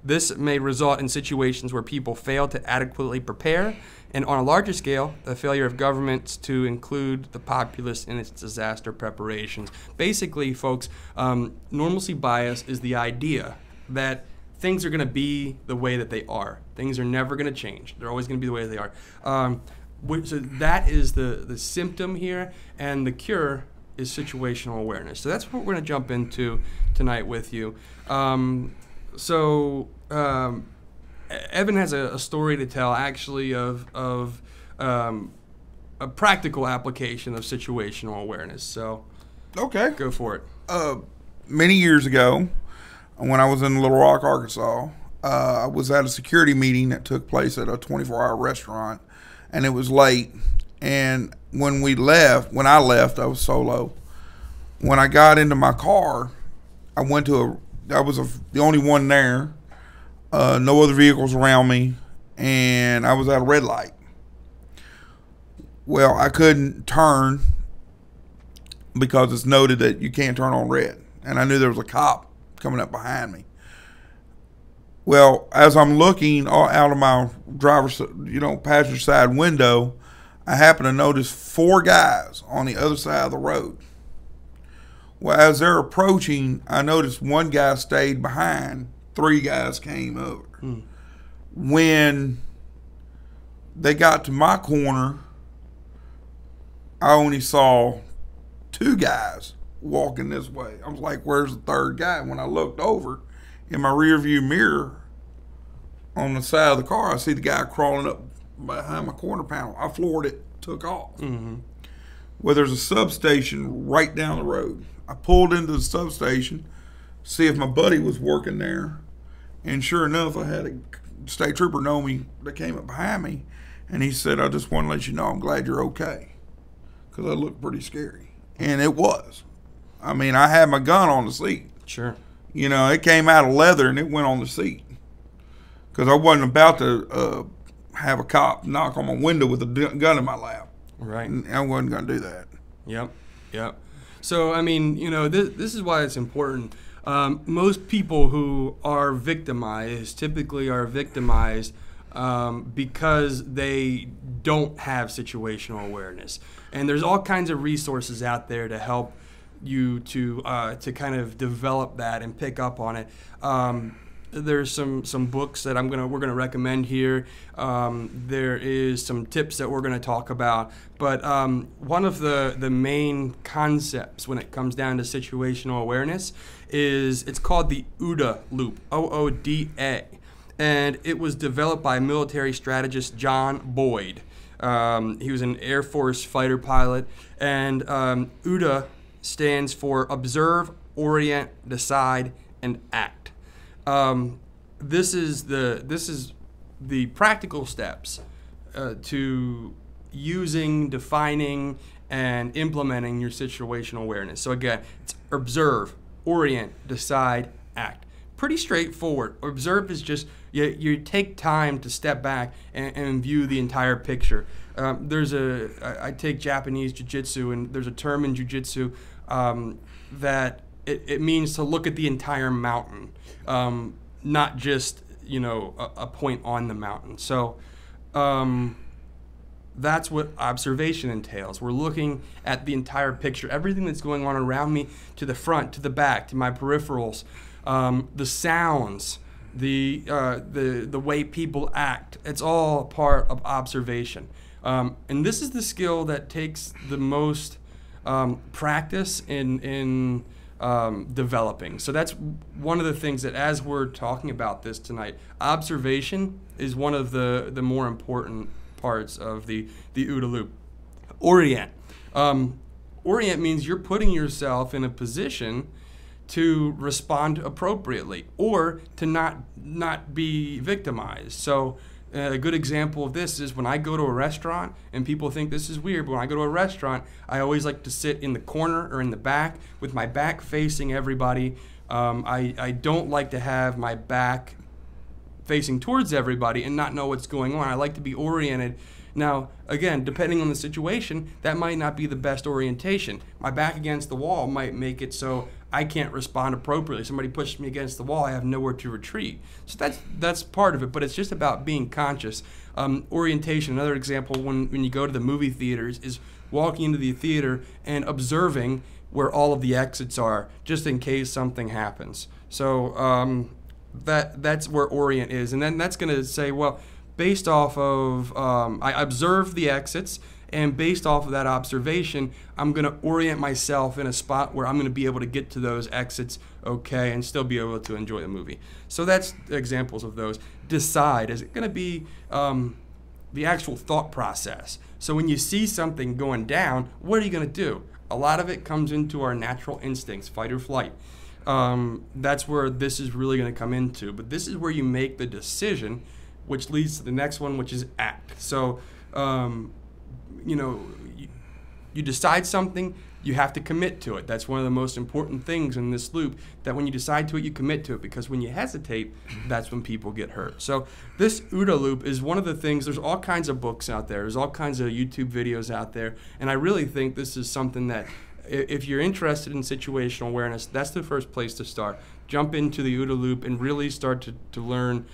This may result in situations where people fail to adequately prepare, and on a larger scale, the failure of governments to include the populace in its disaster preparations. Basically, folks, normalcy bias is the idea that things are going to be the way that they are. Things are never going to change. They're always going to be the way they are. So that is the symptom here, and the cure is situational awareness. So that's what we're going to jump into tonight with you. Evan has a story to tell, actually, of a practical application of situational awareness. So, okay, go for it. Many years ago, when I was in Little Rock, Arkansas, I was at a security meeting that took place at a 24-hour restaurant, and it was late. And when I left, I was solo. When I got into my car, I was the only one there. No other vehicles around me, and I was at a red light. Well, I couldn't turn because it's noted that you can't turn on red, and I knew there was a cop coming up behind me. Well, as I'm looking out of my passenger side window, I happen to notice 4 guys on the other side of the road. Well, as they're approaching, I noticed one guy stayed behind. 3 guys came over. When they got to my corner, I only saw 2 guys walking this way. I was like, where's the 3rd guy? When I looked over in my rearview mirror on the side of the car, I see the guy crawling up behind my corner panel. I floored it, took off. Well, there's a substation right down the road. I pulled into the substation, see if my buddy was working there, and sure enough, I had a state trooper know me that came up behind me, and he said, I just want to let you know I'm glad you're okay, because I looked pretty scary. And it was. I mean, I had my gun on the seat. Sure. You know, it came out of leather and it went on the seat, because I wasn't about to have a cop knock on my window with a gun in my lap. Right. I wasn't going to do that. Yep. So, I mean, this is why it's important. Most people who are victimized typically are victimized because they don't have situational awareness. And there's all kinds of resources out there to help you to kind of develop that and pick up on it. There's some books that we're gonna recommend here. There is some tips that we're gonna talk about. But one of the main concepts when it comes down to situational awareness is it's called the OODA loop, OODA, and it was developed by military strategist John Boyd. He was an Air Force fighter pilot, and OODA stands for Observe, Orient, Decide, and Act. This is the practical steps to using, defining, and implementing your situational awareness. So again, it's observe, orient, decide, act. Pretty straightforward. Observe is just you take time to step back and view the entire picture. I take Japanese jiu-jitsu, and there's a term in jiu-jitsu that it means to look at the entire mountain, not just a point on the mountain. So that's what observation entails. We're looking at the entire picture, everything that's going on around me, to the front, to the back, to my peripherals, the sounds, the way people act. It's all part of observation. And this is the skill that takes the most practice in developing. So that's one of the things that, as we're talking about this tonight, observation is one of the more important parts of the OODA loop. Orient. Orient means you're putting yourself in a position to respond appropriately or to not be victimized. So a good example of this is when I go to a restaurant, and people think this is weird, but when I go to a restaurant, I always like to sit in the corner or in the back with my back facing everybody. I don't like to have my back facing towards everybody and not know what's going on. I like to be oriented. Now, again, depending on the situation, that might not be the best orientation. My back against the wall might make it so I can't respond appropriately. Somebody pushes me against the wall, I have nowhere to retreat. So that's part of it, but it's just about being conscious. Orientation, another example, when you go to the movie theaters, is walking into the theater and observing where all of the exits are, just in case something happens. So that's where orient is. And then that's going to say, well, based off of, I observe the exits, and based off of that observation, I'm going to orient myself in a spot where I'm going to be able to get to those exits okay and still be able to enjoy the movie. So that's examples of those. Decide, is it going to be the actual thought process? So when you see something going down, what are you going to do? A lot of it comes into our natural instincts, fight or flight. That's where this is really going to come into. But this is where you make the decision, which leads to the next one, which is act. So, you decide something, you have to commit to it. That's one of the most important things in this loop, that when you decide to it, you commit to it, because when you hesitate, that's when people get hurt. So this OODA loop is one of the things, there's all kinds of books out there, there's all kinds of YouTube videos out there, and I really think this is something that, if you're interested in situational awareness, that's the first place to start. Jump into the OODA loop and really start to learn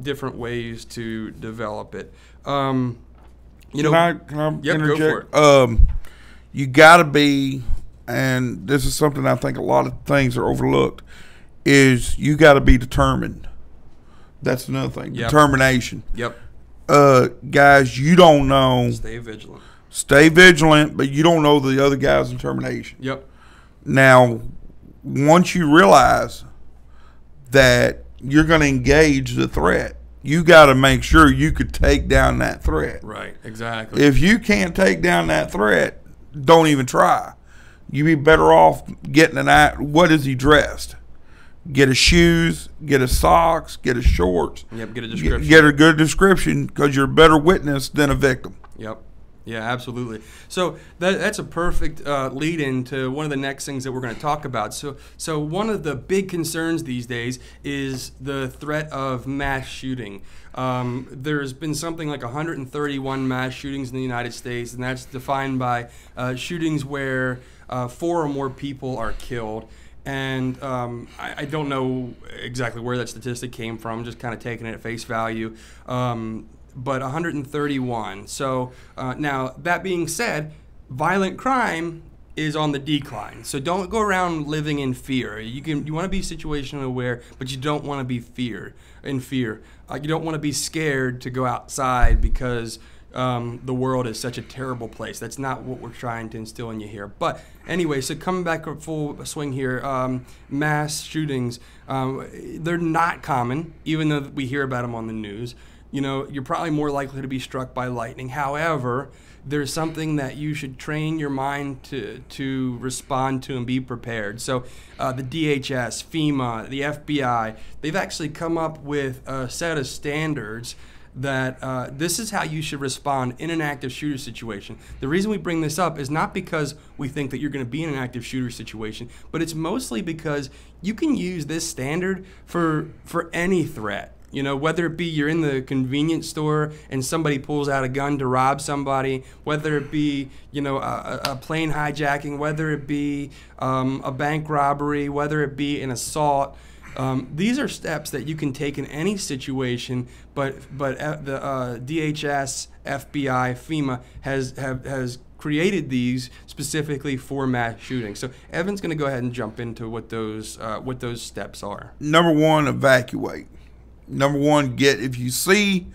different ways to develop it. Can I interject? Go for it. You got to be, and this is something I think a lot of things are overlooked, is you got to be determined. That's another thing. Yep. Determination. Yep. Guys, you don't know. Stay vigilant. Stay vigilant, but you don't know the other guy's determination. Yep. Now, once you realize that you're going to engage the threat, you got to make sure you could take down that threat. Right, exactly. If you can't take down that threat, don't even try. You'd be better off getting what is he dressed? Get his shoes, get his socks, get his shorts. Yep, get a description. Get a good description, because you're a better witness than a victim. Yep. Yeah, absolutely. So that's a perfect lead into one of the next things that we're going to talk about. So one of the big concerns these days is the threat of mass shooting. There's been something like 131 mass shootings in the United States, and that's defined by shootings where 4 or more people are killed. And I don't know exactly where that statistic came from, just kind of taking it at face value. But 131. So now, that being said, violent crime is on the decline. So don't go around living in fear. You want to be situationally aware, but you don't want to be in fear. You don't want to be scared to go outside because the world is such a terrible place. That's not what we're trying to instill in you here. But anyway, so coming back to full swing here, mass shootings, they're not common, even though we hear about them on the news. You're probably more likely to be struck by lightning. However, there's something that you should train your mind to respond to and be prepared. So the DHS, FEMA, the FBI, they've actually come up with a set of standards that this is how you should respond in an active shooter situation. The reason we bring this up is not because we think that you're going to be in an active shooter situation, but it's mostly because you can use this standard for any threat. Whether it be you're in the convenience store and somebody pulls out a gun to rob somebody, whether it be, a plane hijacking, whether it be a bank robbery, whether it be an assault. These are steps that you can take in any situation, but the DHS, FBI, FEMA has created these specifically for mass shooting. So Evan's going to go ahead and jump into what those steps are. Number 1, evacuate. Number 1, if you see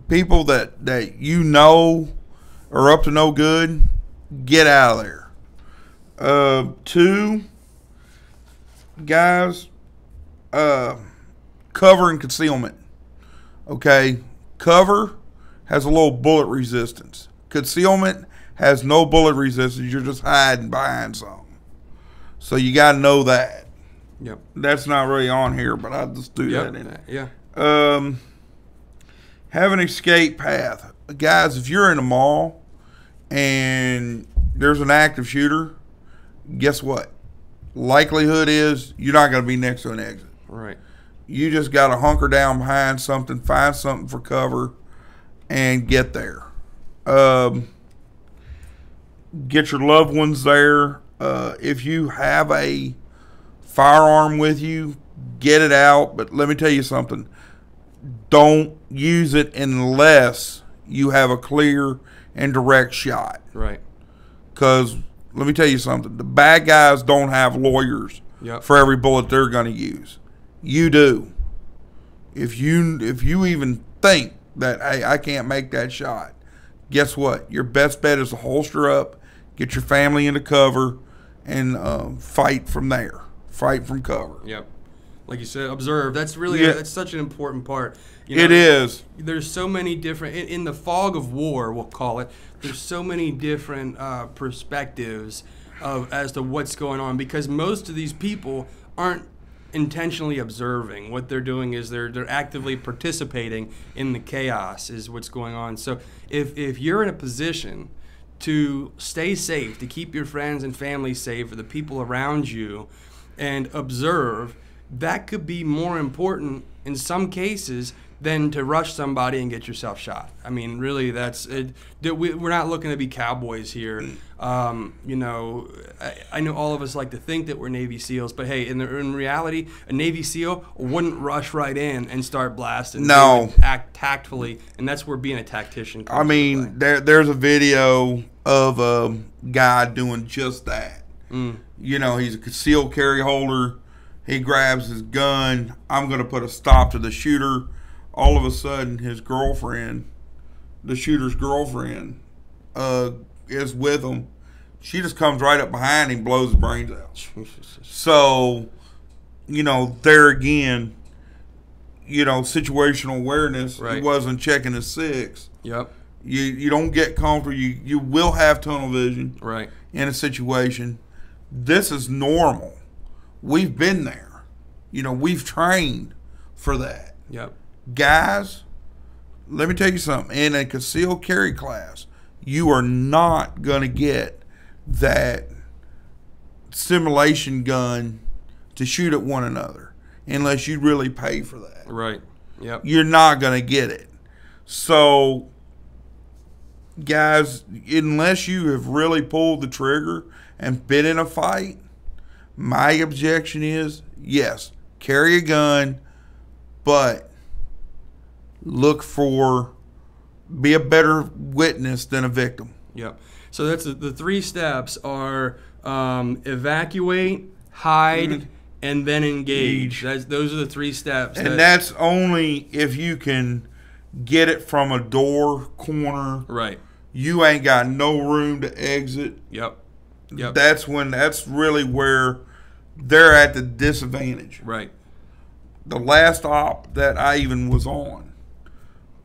people that you know are up to no good, get out of there. 2, guys, cover and concealment. Okay, cover has a little bullet resistance. Concealment has no bullet resistance. You're just hiding behind something. So you got to know that. Yep. That's not really on here, but I'll just do that in it. Yeah. Have an escape path. Guys, if you're in a mall and there's an active shooter, guess what? Likelihood is you're not going to be next to an exit. Right. You just got to hunker down behind something, find something for cover, and get there. Get your loved ones there. If you have a firearm with you, get it out. But let me tell you something. Don't use it unless you have a clear and direct shot. Right. Because let me tell you something. The bad guys don't have lawyers for every bullet they're going to use. You do. If you even think that, hey, I can't make that shot, guess what? Your best bet is to holster up, get your family into cover, and fight from there. Fight from cover. Yep. Like you said, observe. That's really that's such an important part. You know, it is. There's so many different in the fog of war, we'll call it. There's so many different perspectives as to what's going on, because most of these people aren't intentionally observing. What they're doing is they're actively participating in the chaos is what's going on. So if you're in a position to stay safe, to keep your friends and family safe, or the people around you, and observe, that could be more important in some cases than to rush somebody and get yourself shot. I mean, really, that's it. We're not looking to be cowboys here. You know, I know all of us like to think that we're Navy SEALs, but hey, in reality, a Navy SEAL wouldn't rush right in and start blasting. No. They would act tactfully, and that's where being a tactician comes I mean, there's a video of a guy doing just that. You know, he's a concealed carry holder. He grabs his gun. I'm going to put a stop to the shooter. All of a sudden, his girlfriend, the shooter's girlfriend, is with him. She just comes right up behind him, blows his brains out. So, you know, there again, you know, situational awareness. Right. He wasn't checking his six. Yep. You don't get comfortable. You will have tunnel vision. Right. In a situation. This is normal. We've been there. You know, we've trained for that. Yep. Guys, let me tell you something. In a concealed carry class, you are not going to get that simulation gun to shoot at one another unless you really pay for that. Right. Yep. You're not going to get it. So, guys, unless you have really pulled the trigger and been in a fight, my objection is, yes, carry a gun, but be a better witness than a victim. Yep. So that's the 3 steps are evacuate, hide, and then engage. Those are the 3 steps. And that's only if you can get it from a door corner. Right. You ain't got no room to exit. Yep. Yep. That's really where they're at the disadvantage. Right. The last op that I even was on,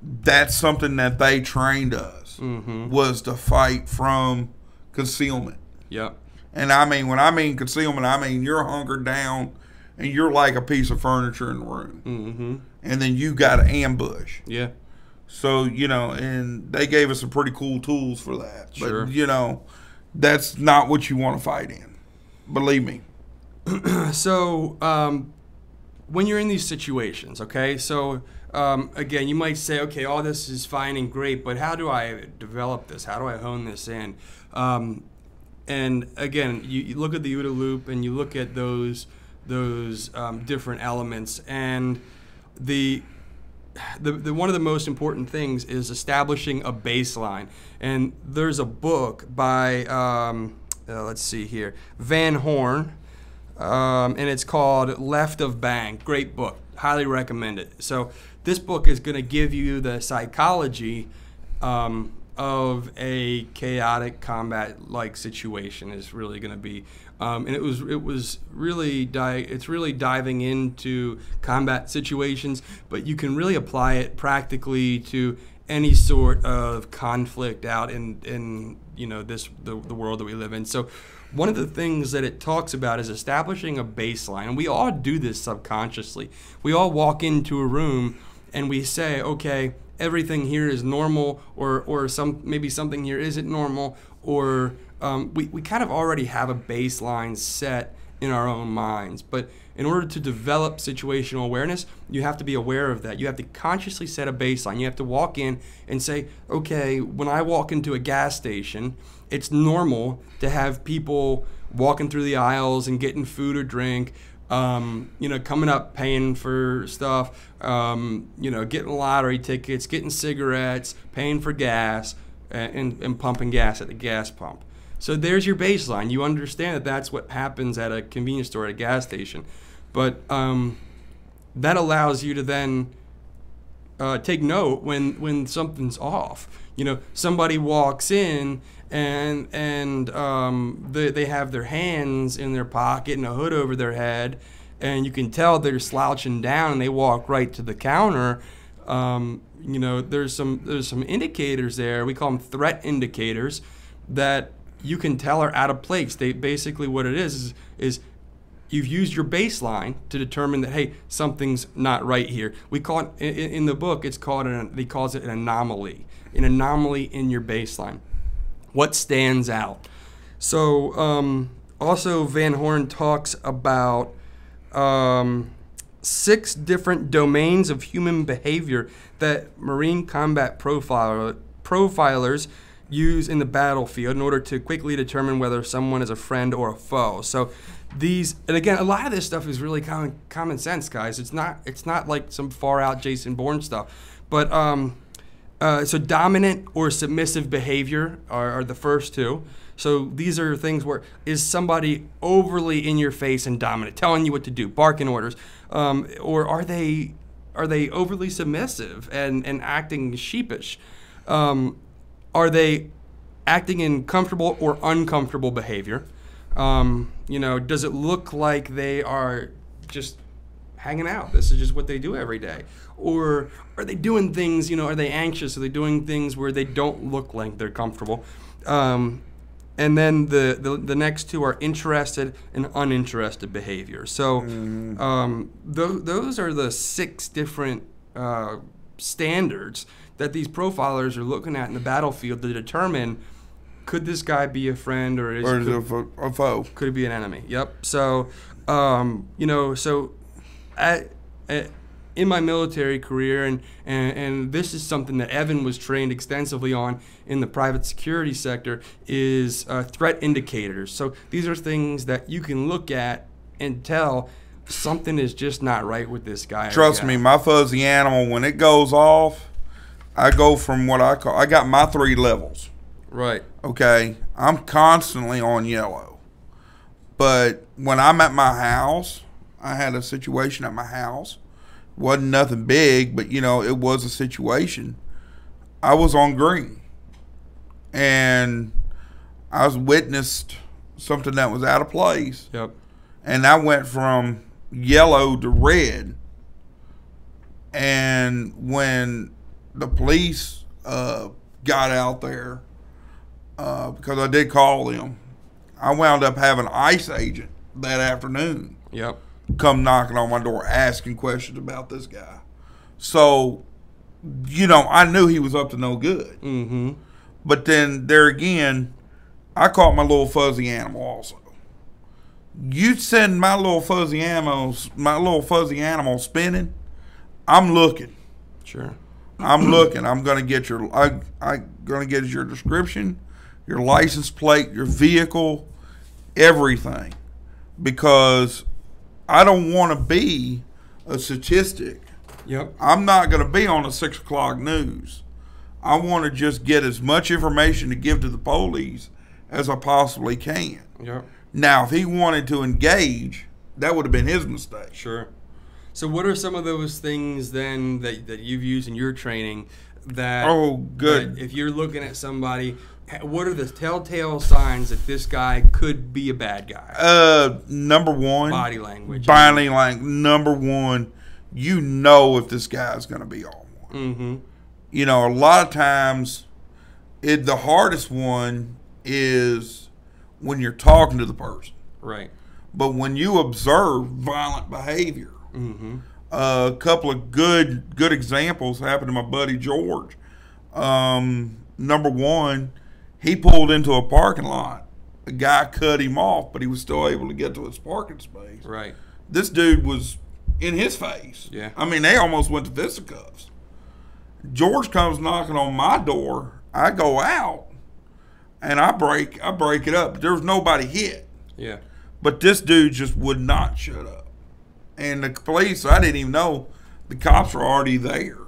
that's something that they trained us was to fight from concealment. Yep. And I mean, when I mean concealment, I mean you're hunkered down and you're like a piece of furniture in the room. And then you got an ambush. Yeah. So, you know, and they gave us some pretty cool tools for that. Sure. But, you know, that's not what you want to fight in. Believe me. So, when you're in these situations, okay, so again, you might say, okay, all this is fine and great, but how do I develop this? How do I hone this in? And again, you look at the OODA loop and you look at those different elements, and the one of the most important things is establishing a baseline. And there's a book by let's see here, Van Horn. And it's called Left of Bang. Great book. Highly recommend it. So this book is going to give you the psychology of a chaotic combat-like situation is really going to be. And it was really it's really diving into combat situations, but you can really apply it practically to any sort of conflict out in you know the world that we live in. So one of the things that it talks about is establishing a baseline, and we all do this subconsciously. We all walk into a room and we say, okay, everything here is normal, or maybe something here isn't normal, or we kind of already have a baseline set in our own minds. But in order to develop situational awareness, you have to be aware of that. You have to consciously set a baseline. You have to walk in and say, okay, when I walk into a gas station, it's normal to have people walking through the aisles and getting food or drink, coming up paying for stuff, getting lottery tickets, getting cigarettes, paying for gas, and pumping gas at the gas pump. So there's your baseline. You understand that that's what happens at a convenience store, at a gas station. But that allows you to then take note when something's off. Somebody walks in and they have their hands in their pocket and a hood over their head, and you can tell they're slouching down and they walk right to the counter. There's some indicators there. We call them threat indicators that you can tell are out of place. They basically, what it is you've used your baseline to determine that, hey, something's not right here. We call it in the book. He calls it an anomaly in your baseline. What stands out? So also Van Horn talks about 6 different domains of human behavior that Marine combat profilers use in the battlefield in order to quickly determine whether someone is a friend or a foe. So and again, a lot of this stuff is really common sense, guys. It's not like some far out Jason Bourne stuff. But so dominant or submissive behavior are the first 2. So these are things where, is somebody overly in your face and dominant, telling you what to do, barking orders, or are they overly submissive and acting sheepish? Are they acting in comfortable or uncomfortable behavior? Does it look like they are just hanging out? This is just what they do every day. Or are they doing things, are they anxious? Are they doing things where they don't look like they're comfortable? And then the next 2 are interested and uninterested behavior. So those are the 6 different standards that these profilers are looking at in the battlefield to determine, could this guy be a friend or is it a foe? Could it be an enemy? Yep. So, in my military career, and this is something that Evan was trained extensively on in the private security sector, is threat indicators. So these are things that you can look at and tell something is just not right with this guy. Trust me, my fuzzy animal, when it goes off, I go from I got my 3 levels. Right. Okay. I'm constantly on yellow. But when I'm at my house, I had a situation at my house. Wasn't nothing big, but it was a situation. I was on green. And I was witnessed something that was out of place. Yep. And I went from yellow to red. And when the police got out there, because I did call them, I wound up having ICE agent that afternoon. Yep. Come knocking on my door asking questions about this guy. So, I knew he was up to no good. Mm-hmm. But then there again, I caught my little fuzzy animal also. You send my little fuzzy animal spinning, I'm looking. Sure. I'm looking. I'm gonna get your your description, your license plate, your vehicle, everything, because I don't want to be a statistic. Yep. I'm not going to be on the 6 o'clock news. I want to just get as much information to give to the police as I possibly can. Yep. Now, if he wanted to engage, that would have been his mistake. Sure. So what are some of those things then that you've used in your training that, good. That if you're looking at somebody, what are the telltale signs that this guy could be a bad guy? Number 1, body language. Number 1, if this guy's going to be on one. Mm-hmm. A lot of times, the hardest one is when you're talking to the person. Right. But when you observe violent behavior, mm-hmm. A couple of good examples happened to my buddy George. Number 1, he pulled into a parking lot. A guy cut him off, but he was still able to get to his parking space. Right. This dude was in his face. Yeah. I mean, they almost went to fisticuffs. George comes knocking on my door. I go out, and I break it up. There was nobody hit. Yeah. But this dude just would not shut up. And the police, I didn't even know the cops were already there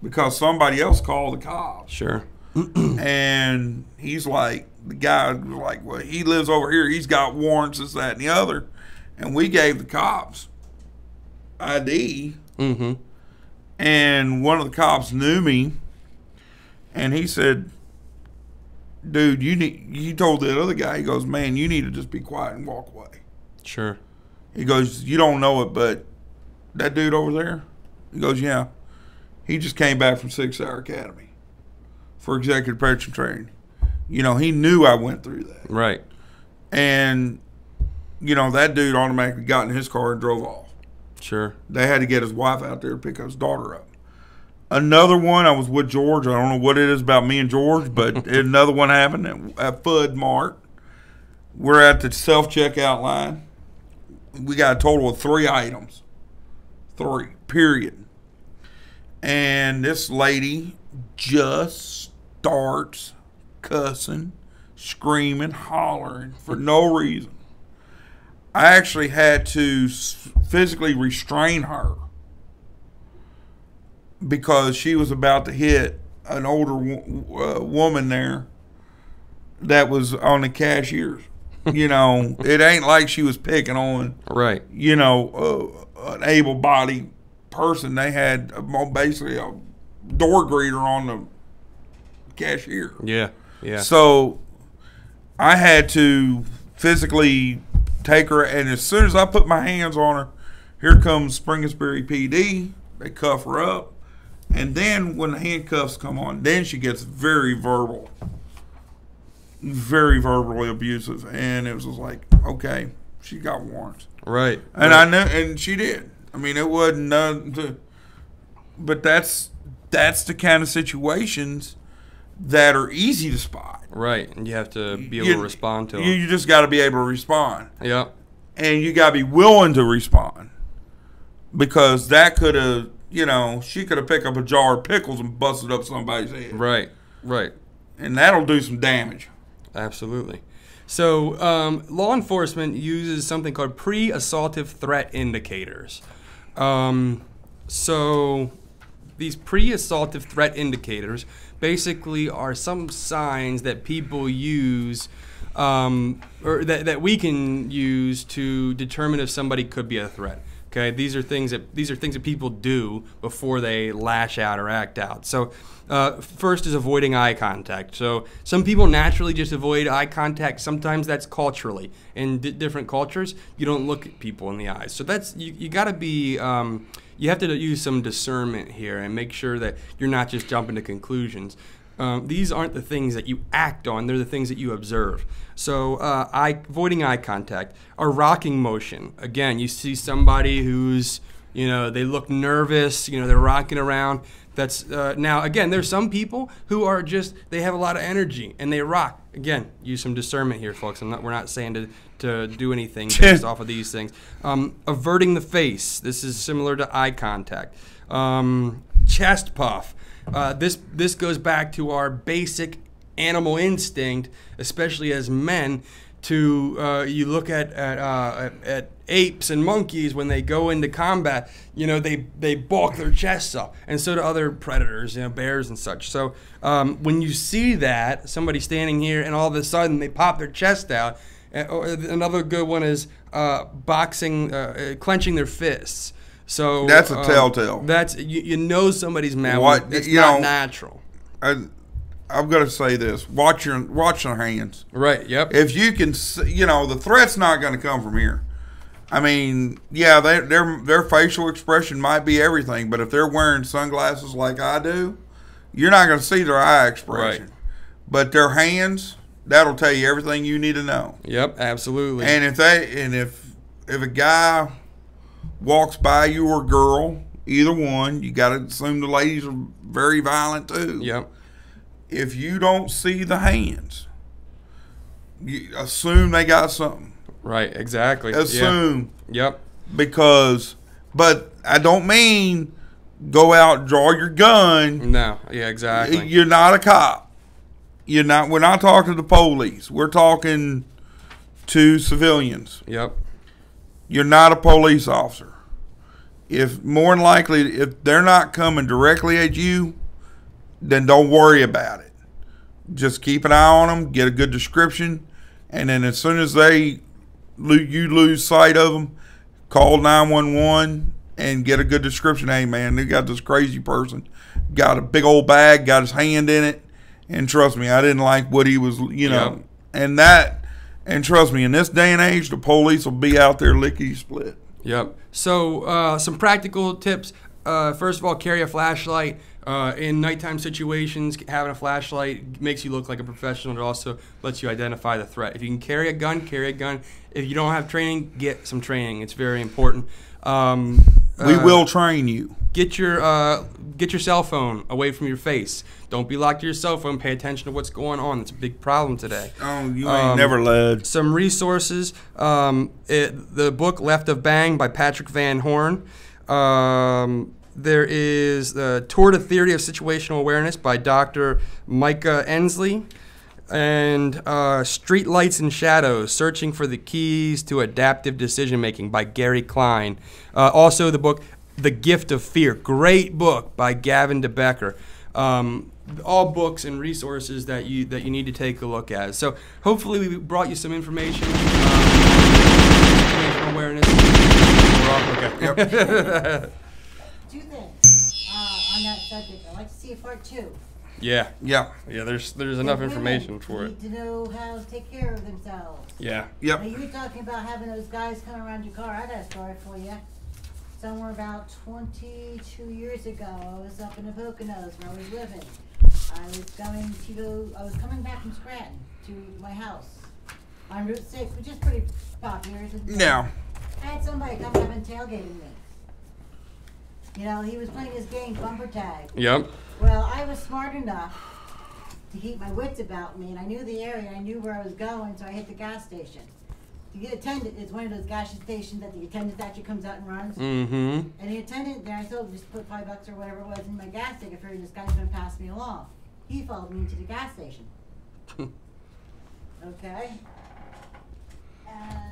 because somebody else called the cops. Sure. And he's like, the guy was like, well, he lives over here. He's got warrants, this, that, and the other. And we gave the cops ID. Mm-hmm. And one of the cops knew me. And he said, dude, he told the other guy, he goes, man, you need to just be quiet and walk away. Sure. He goes, you don't know it, but that dude over there, he goes, yeah, he just came back from 6-hour academy for executive protection training. You know, he knew I went through that. Right. And, you know, that dude automatically got in his car and drove off. Sure. They had to get his wife out there to pick his daughter up. Another one, I was with George. I don't know what it is about me and George, but another one happened at Fudd Mart. We're at the self-checkout line. We got a total of 3 items. 3, period. And this lady just starts cussing, screaming, hollering for no reason. I actually had to physically restrain her because she was about to hit an older woman there that was on the cashiers. You know, it ain't like she was picking on, right, you know, an able-bodied person. They had basically a door greeter on the cashier. Yeah, yeah. So I had to physically take her, and as soon as I put my hands on her, here comes Springersbury PD. They cuff her up. And then when the handcuffs come on, then she gets very verbally abusive. And it was just like, okay, she got warrants. Right. And right. I know, and she did. I mean, it wasn't nothing to, but that's the kind of situations that are easy to spot. Right. And you have to be able to respond to them. You just got to be able to respond. Yep. And you got to be willing to respond, because that could have, you know, she could have picked up a jar of pickles and busted up somebody's head. Right, right. And that'll do some damage. Absolutely. So law enforcement uses something called pre-assaultive threat indicators. So these pre-assaultive threat indicators basically are some signs that people use or that we can use to determine if somebody could be a threat. Okay, these are things that people do before they lash out or act out. So first is avoiding eye contact. So some people naturally just avoid eye contact. Sometimes that's culturally. In different cultures, you don't look at people in the eyes. So that's you got to be you have to use some discernment here and make sure that you're not just jumping to conclusions. These aren't the things that you act on, they're the things that you observe. So avoiding eye contact. A rocking motion. Again, you see somebody who's, you know, they look nervous, you know, they're rocking around. That's now, again, there's some people who are just, they have a lot of energy and they rock. Again, use some discernment here, folks. We're not saying to do anything based off of these things. Averting the face. This is similar to eye contact. Chest puff. This goes back to our basic animal instinct, especially as men, to you look at apes and monkeys when they go into combat, you know, they bulk their chests up, and so do other predators, you know, bears and such. So when you see that, somebody standing here and all of a sudden they pop their chest out, or another good one is clenching their fists. So that's a telltale. That's you know somebody's mad. It's not natural. I'm going to say this: watch your hands. Right. Yep. If you can, you know, the threat's not going to come from here. I mean, yeah, their facial expression might be everything, but if they're wearing sunglasses like I do, you're not going to see their eye expression. Right. But their hands, that'll tell you everything you need to know. Yep. Absolutely. And if a guy walks by you or girl, either one, you got to assume the ladies are very violent too. Yep. If you don't see the hands, you assume they got something. Right, exactly. Assume. Yeah. Yep. But I don't mean go out and draw your gun. No, yeah, exactly. You're not a cop. We're not talking to the police. We're talking to civilians. Yep. You're not a police officer. If more than likely, if they're not coming directly at you, then don't worry about it. Just keep an eye on them, get a good description, and then as soon as you lose sight of them, call 911 and get a good description. Hey, man, they got this crazy person, got a big old bag, got his hand in it, and trust me, I didn't like what he was, Yep. And trust me, in this day and age, the police will be out there lickety split. Yep. So some practical tips. First of all, carry a flashlight. In nighttime situations, having a flashlight makes you look like a professional. It also lets you identify the threat. If you can carry a gun, carry a gun. If you don't have training, get some training. It's very important. We will train you. Get your cell phone away from your face. Don't be locked to your cell phone. Pay attention to what's going on. It's a big problem today. Oh, you ain't never led. Some resources. The book Left of Bang by Patrick Van Horn. There is the Toward a Theory of Situational Awareness by Dr. Micah Ensley. And Street Lights and Shadows, Searching for the Keys to Adaptive Decision Making by Gary Klein. Also the book The Gift of Fear, great book by Gavin DeBecker. All books and resources that you need to take a look at. So hopefully we brought you some information. Situational awareness. We're off. Okay. Yep. Two things on that subject. I'd like to see a part 2. Yeah. Yeah. There's enough information for it. Need to know how to take care of themselves. Yeah. Yep. Now, you were talking about having those guys come around your car. I got a story for you. Somewhere about 22 years ago, I was up in the Poconos where I was living. I was coming back from Scranton to my house on Route 6, which is pretty popular. Yeah. I had somebody come up and tailgated me. You know, he was playing his game, bumper tag. Yep. Well, I was smart enough to keep my wits about me, and I knew the area, I knew where I was going, so I hit the gas station. The attendant is one of those gas stations that the attendant actually comes out and runs. Mm-hmm. And the attendant there, I told him just put $5 or whatever it was in my gas tank. I figured this guy's going to pass me along. He followed me into the gas station. Okay. And